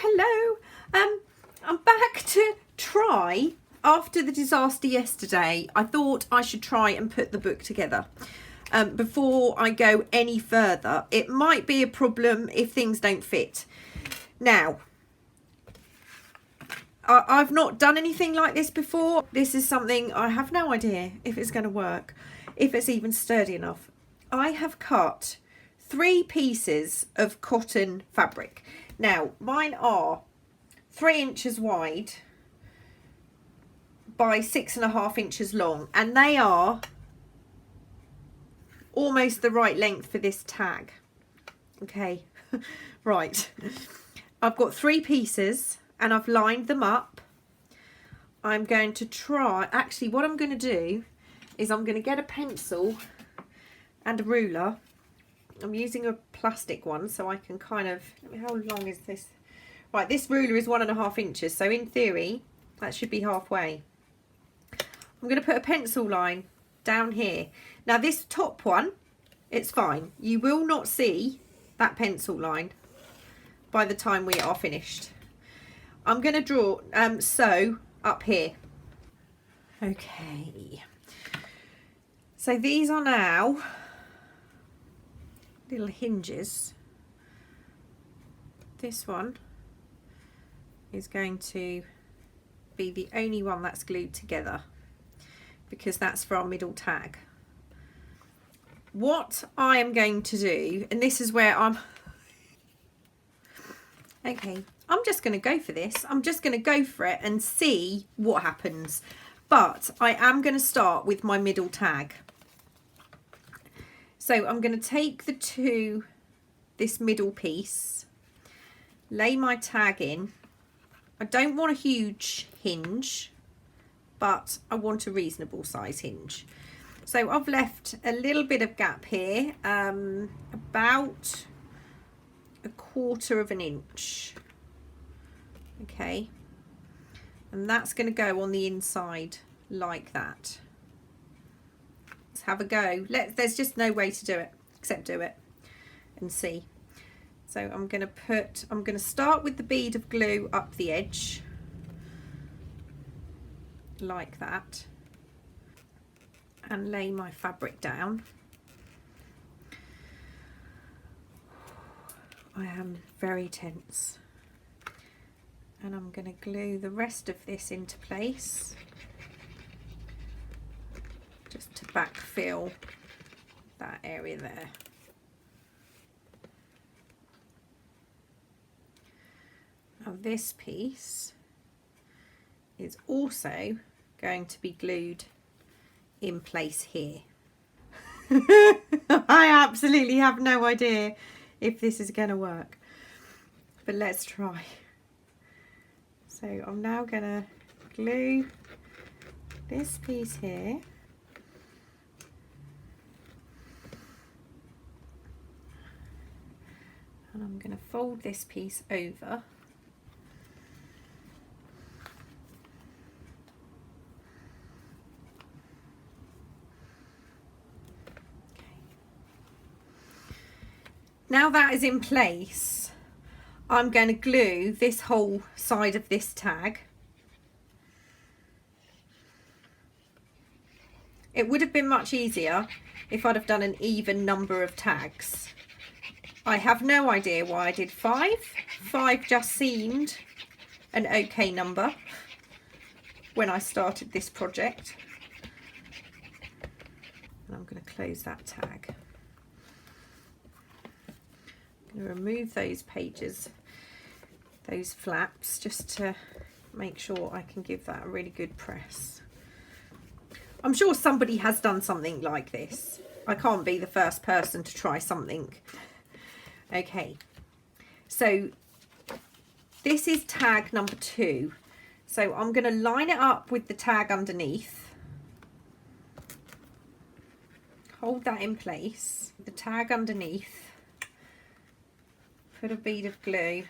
Hello. I'm back to try. After the disaster yesterday, I thought I should try and put the book together. Before I go any further, it might be a problem if things don't fit. Now, I've not done anything like this before. This is something I have no idea if it's going to work, if it's even sturdy enough. I have cut 3 pieces of cotton fabric. Now, mine are 3 inches wide by 6.5 inches long, and they are almost the right length for this tag. Okay, right. I've got 3 pieces and I've lined them up. I'm going to try, actually what I'm going to do is I'm going to get a pencil and a ruler. I'm using a plastic one so I can kind of, how long is this? Right, this ruler is 1.5 inches, so in theory that should be halfway. I'm going to put a pencil line down here. Now this top one, it's fine. You will not see that pencil line by the time we are finished. I'm going to draw sew up here. Okay, so these are now little hinges. This one is going to be the only one that's glued together because that's for our middle tag. What I am going to do, and this is where I'm just going to go for this. I'm just going to go for it and see what happens. But I am going to start with my middle tag. So I'm going to take this middle piece, lay my tag in. I don't want a huge hinge, but I want a reasonable size hinge. So I've left a little bit of gap here, about 1/4 inch. Okay, and that's going to go on the inside like that. Let's have a go. There's just no way to do it except do it and see. So I'm going to start with the bead of glue up the edge like that and lay my fabric down. I am very tense. And I'm going to glue the rest of this into place just to backfill that area there. Now this piece is also going to be glued in place here. I absolutely have no idea if this is going to work, but let's try. So I'm now going to glue this piece here and I'm going to fold this piece over. Now that is in place, I'm going to glue this whole side of this tag. It would have been much easier if I'd have done an even number of tags. I have no idea why I did 5. 5 just seemed an okay number when I started this project. And I'm going to close that tag. I'm going to remove those pages, those flaps, just to make sure I can give that a really good press. I'm sure somebody has done something like this. I can't be the first person to try something. Okay, so this is tag number 2. So I'm going to line it up with the tag underneath. Hold that in place. The tag underneath. Put a bead of glue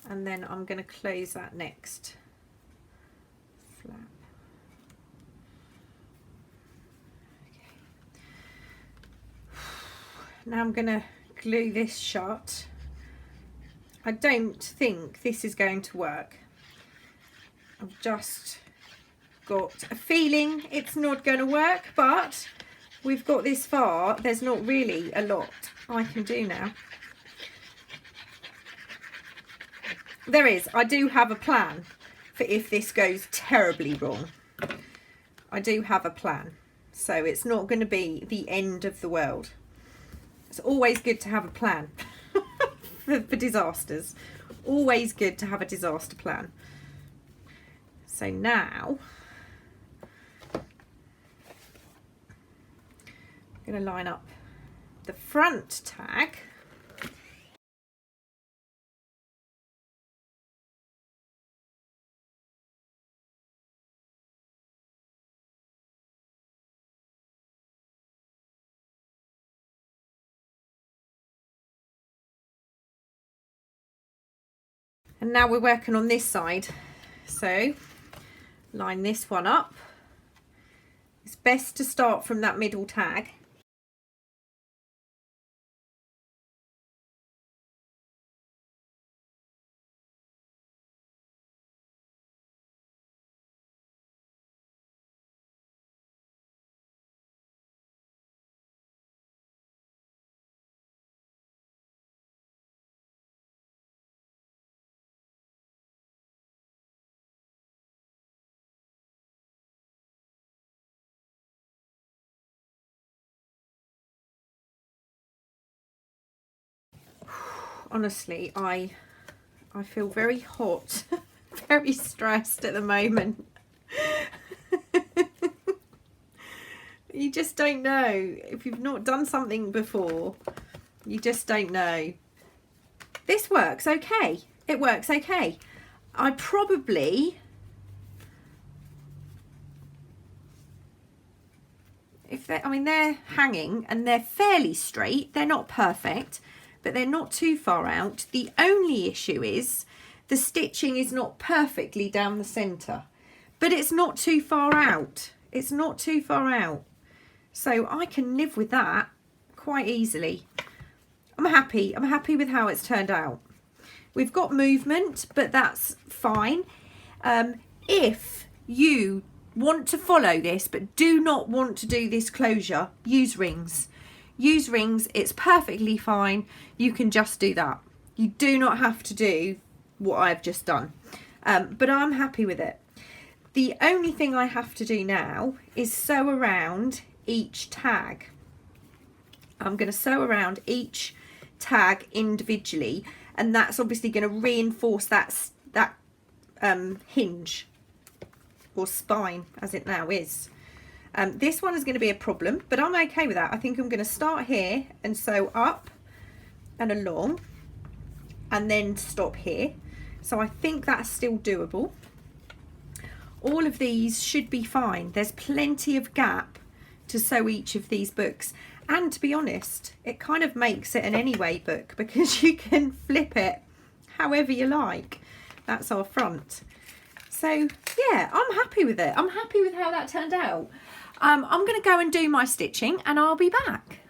and then I'm going to close that next flap. Okay. Now I'm going to glue this shut. I don't think this is going to work. I've just got a feeling it's not going to work, but we've got this far. There's not really a lot I can do now. There is. I do have a plan for if this goes terribly wrong. I do have a plan. So it's not going to be the end of the world. It's always good to have a plan for disasters. Always good to have a disaster plan. So now I'm going to line up the front tag. And now we're working on this side. So line this one up. It's best to start from that middle tag. Honestly, I feel very hot, very stressed at the moment. You just don't know. If you've not done something before, you just don't know. This works okay. It works okay. I probably, I mean, they're hanging and they're fairly straight. They're not perfect, but they're not too far out. The only issue is the stitching is not perfectly down the centre, but it's not too far out. It's not too far out. So I can live with that quite easily. I'm happy with how it's turned out. We've got movement, but that's fine. If you want to follow this but do not want to do this closure, use rings. Use rings, it's perfectly fine. You can just do that. You do not have to do what I've just done. But I'm happy with it. The only thing I have to do now is sew around each tag. I'm going to sew around each tag individually, and that's obviously going to reinforce that hinge or spine as it now is. This one is going to be a problem, but I'm okay with that. I think I'm going to start here and sew up and along and then stop here. So I think that's still doable. All of these should be fine. There's plenty of gap to sew each of these books. And to be honest, it kind of makes it an anyway book because you can flip it however you like. That's our front. So yeah, I'm happy with it. I'm happy with how that turned out. I'm going to go and do my stitching and I'll be back.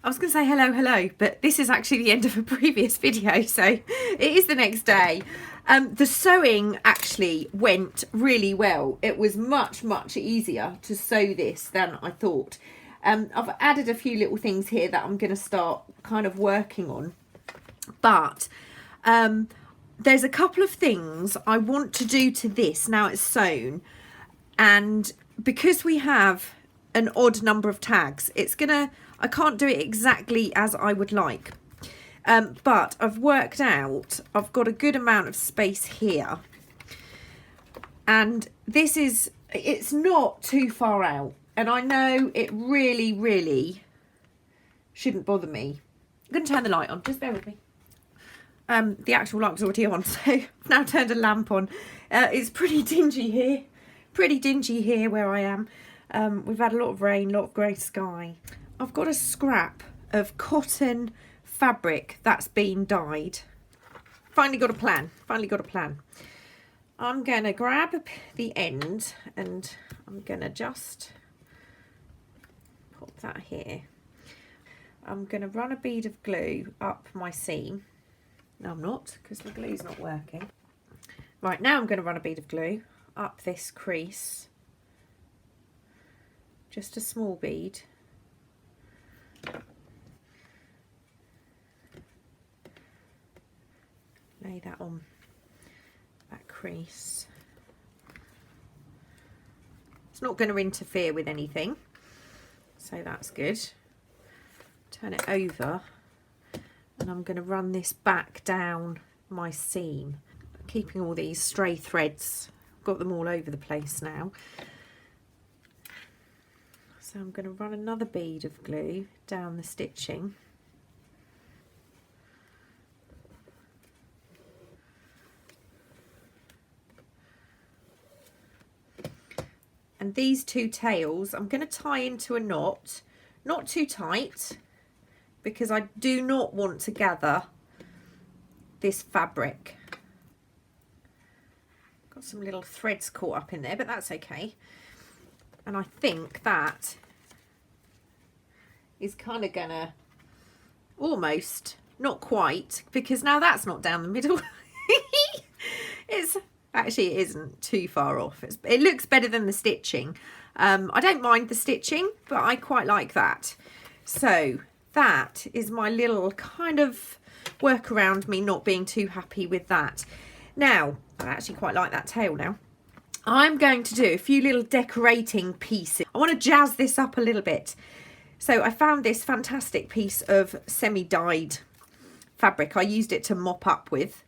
I was going to say hello, but this is actually the end of a previous video, so it is the next day. The sewing actually went really well. It was much easier to sew this than I thought. I've added a few little things here that I'm going to start kind of working on, but there's a couple of things I want to do to this now it's sewn, and because we have an odd number of tags, I can't do it exactly as I would like. But I've worked out I've got a good amount of space here, and it's not too far out, and I know it really shouldn't bother me. I'm going to turn the light on, just bear with me. The actual light was already on, so I've now turned a lamp on. It's pretty dingy here where I am. We've had a lot of rain, a lot of grey sky. I've got a scrap of cotton fabric that's been dyed. Finally got a plan. I'm going to grab the end and I'm going to just pop that here. I'm going to run a bead of glue up my seam. No, I'm not, because the glue's not working. Right, now I'm going to run a bead of glue up this crease. Just a small bead. Lay that on that crease. It's not going to interfere with anything, so that's good. Turn it over, and I'm going to run this back down my seam, keeping all these stray threads. Got them all over the place now. So I'm going to run another bead of glue down the stitching. And these two tails I'm going to tie into a knot, not too tight, because I do not want to gather this fabric. Got some little threads caught up in there, but that's okay. And I think that is kind of gonna almost, not quite, because now that's not down the middle. It's actually, it isn't too far off. It looks better than the stitching. I don't mind the stitching, but I quite like that. So that is my little kind of work around me not being too happy with that. Now, I actually quite like that tail now. I'm going to do a few little decorating pieces. I want to jazz this up a little bit. So I found this fantastic piece of semi-dyed fabric. I used it to mop up with.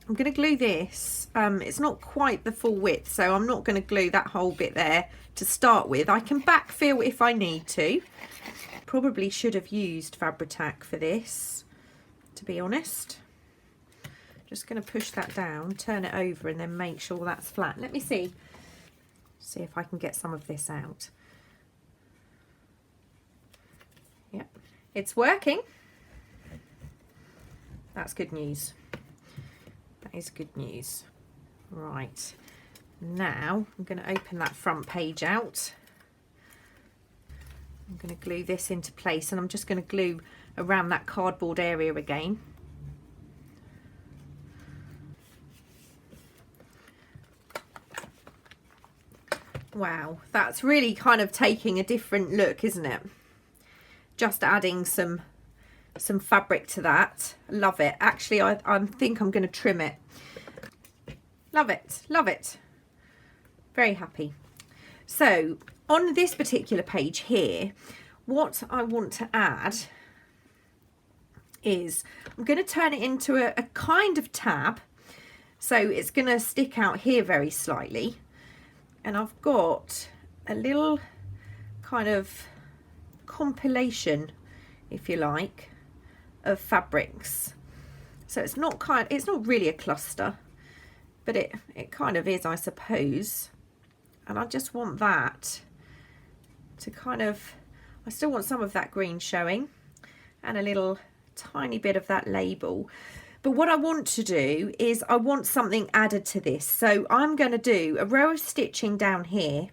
I'm going to glue this. It's not quite the full width, so I'm not going to glue that whole bit there to start with. I can backfill if I need to. Probably should have used Fabri-Tac for this, to be honest. Just going to push that down, turn it over, and then make sure that's flat. Let me see if I can get some of this out. Yep, it's working. That's good news. That is good news. Right, now I'm going to open that front page out. I'm going to glue this into place, and I'm just going to glue around that cardboard area again. Wow, that's really kind of taking a different look, isn't it? Just adding some fabric to that. Love it. Actually, I think I'm going to trim it. Love it. Love it. Very happy. So on this particular page here, what I want to add is I'm going to turn it into a kind of tab. So it's going to stick out here very slightly. And I've got a little kind of compilation, if you like, of fabrics. So it's not really a cluster, but it kind of is, I suppose. And I just want that to kind of, I still want some of that green showing and a little tiny bit of that label. But what I want to do is I want something added to this. So I'm going to do a row of stitching down here,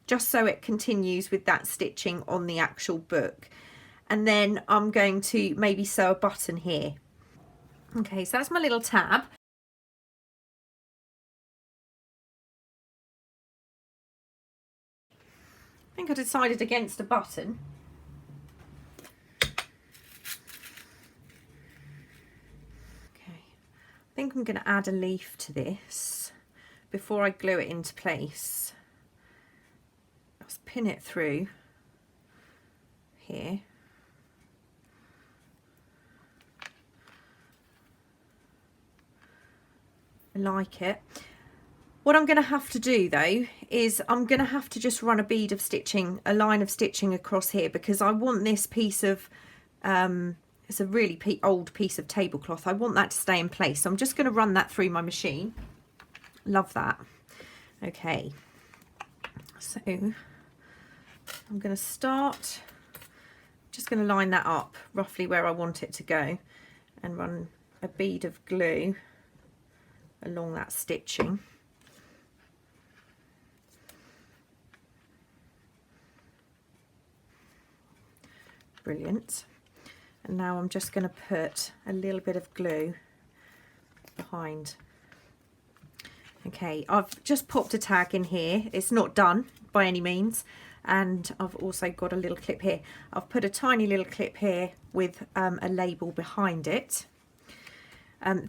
just so it continues with that stitching on the actual book. And then I'm going to maybe sew a button here. Okay, so that's my little tab. I think I decided against a button. I think I'm going to add a leaf to this before I glue it into place. Just pin it through here. I like it. What I'm going to have to do though is I'm going to have to just run a bead of stitching, a line of stitching across here, because I want this piece of it's a really old piece of tablecloth. I want that to stay in place. So I'm just going to run that through my machine. Love that. Okay. So I'm going to start, just going to line that up roughly where I want it to go and run a bead of glue along that stitching. Brilliant. And now I'm just going to put a little bit of glue behind. Okay, I've just popped a tag in here. It's not done by any means. And I've also got a little clip here. I've put a tiny little clip here with a label behind it.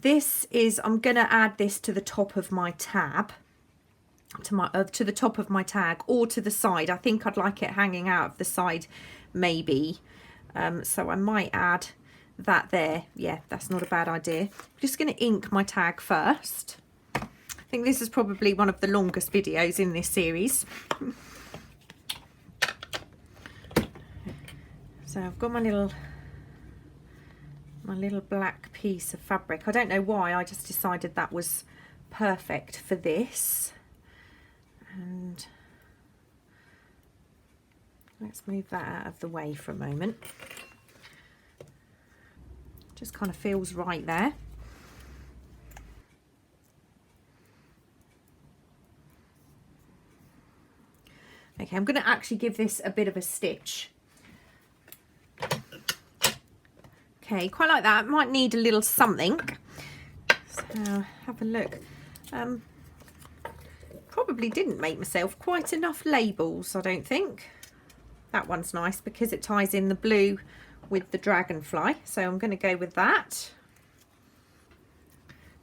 This is, I'm going to add this to the top of my tab, to the top of my tag, or to the side. I think I'd like it hanging out of the side, maybe. So I might add that there. Yeah, that's not a bad idea. I'm just going to ink my tag first. I think this is probably one of the longest videos in this series. So I've got my little black piece of fabric. I don't know why, I just decided that was perfect for this. And let's move that out of the way for a moment. Just kind of feels right there. Okay, I'm going to actually give this a bit of a stitch. Okay, quite like that. Might need a little something. So have a look. Probably didn't make myself quite enough labels, I don't think. That one's nice because it ties in the blue with the dragonfly. So I'm going to go with that.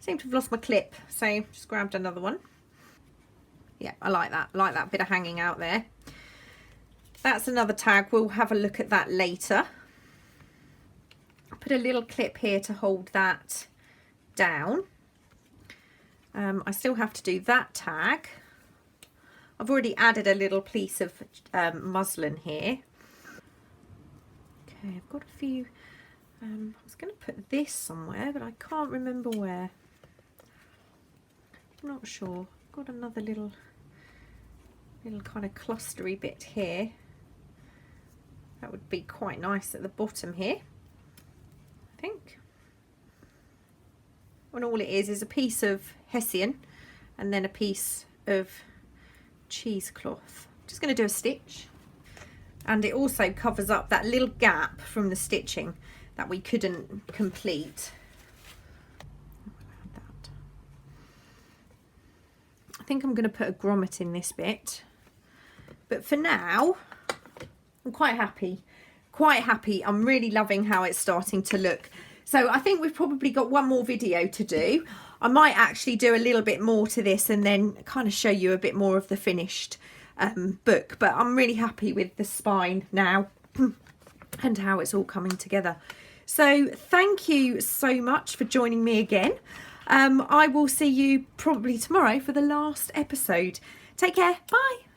Seem to have lost my clip, so just grabbed another one. Yeah, I like that. I like that bit of hanging out there. That's another tag. We'll have a look at that later. Put a little clip here to hold that down. I still have to do that tag. I've already added a little piece of muslin here. Okay, I've got a few. I was going to put this somewhere, but I can't remember where. I'm not sure. I've got another little kind of clustery bit here. That would be quite nice at the bottom here, I think. And all it is a piece of hessian and then a piece of cheesecloth. Just going to do a stitch, and it also covers up that little gap from the stitching that we couldn't complete. I think I'm going to put a grommet in this bit, but for now I'm quite happy. I'm really loving how it's starting to look. So I think we've probably got one more video to do. I might actually do a little bit more to this and then kind of show you a bit more of the finished book. But I'm really happy with the spine now and how it's all coming together. So thank you so much for joining me again. I will see you probably tomorrow for the last episode. Take care. Bye.